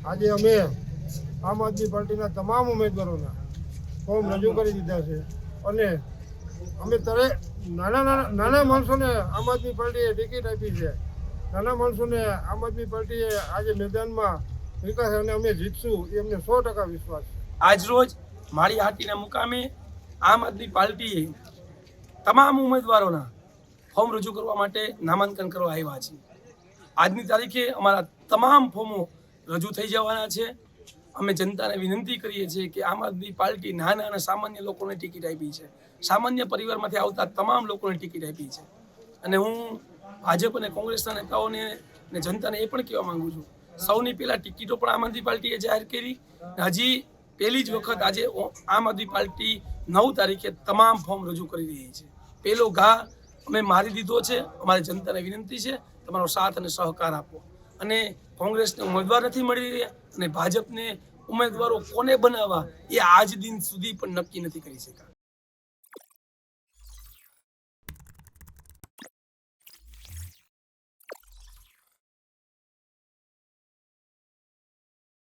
આજે અમે આમ આદમી પાર્ટીના તમામ ઉમેદવારોના ફોર્મ રજૂ કરી દીધા છે અને અમે નાના માણસોને આમ આદમી પાર્ટીએ ટિકિટ આપી છે. નાના માણસોને આમ આદમી પાર્ટીએ આજે મેદાનમાં વિકાસ અને અમે જીતશું એ અમને 100% વિશ્વાસ છે. આજરોજ માળી હાટીના મુકામે આમ આદમી પાર્ટીએ તમામ ઉમેદવારોના ફોર્મ રજૂ કરવા માટે નામાંકન કરવા આવ્યા છે. આજની તારીખે અમારા તમામ ફોર્મો રજૂ થઈ જવાના છે. અમે જનતાને વિનંતી કરીએ છીએ કે આમ આદમી પાર્ટી નાના અને સામાન્ય લોકોને ટિકિટ આપી છે. સામાન્ય પરિવારમાંથી આવતા તમામ લોકોને ટિકિટ આપી છે. અને હું ભાજપ અને કોંગ્રેસના નેતાઓને અને જનતાને એ પણ કહેવા માંગુ છું, સૌની પહેલાં ટિકિટો પણ આમ આદમી પાર્ટીએ જાહેર કરી. હજી પહેલી જ વખત આજે આમ આદમી પાર્ટી 9 તારીખે તમામ ફોર્મ રજૂ કરી રહી છે. પહેલો ઘા અમે મારી દીધો છે. અમારી જનતાને વિનંતી છે તમારો સાથ અને સહકાર આપો. અને કોંગ્રેસને ઉમેદવાર નથી મળી રહ્યા અને ભાજપને ઉમેદવારો કોને બનાવવા એ આજ દિન સુધી પણ નક્કી નથી કરી શક્યા.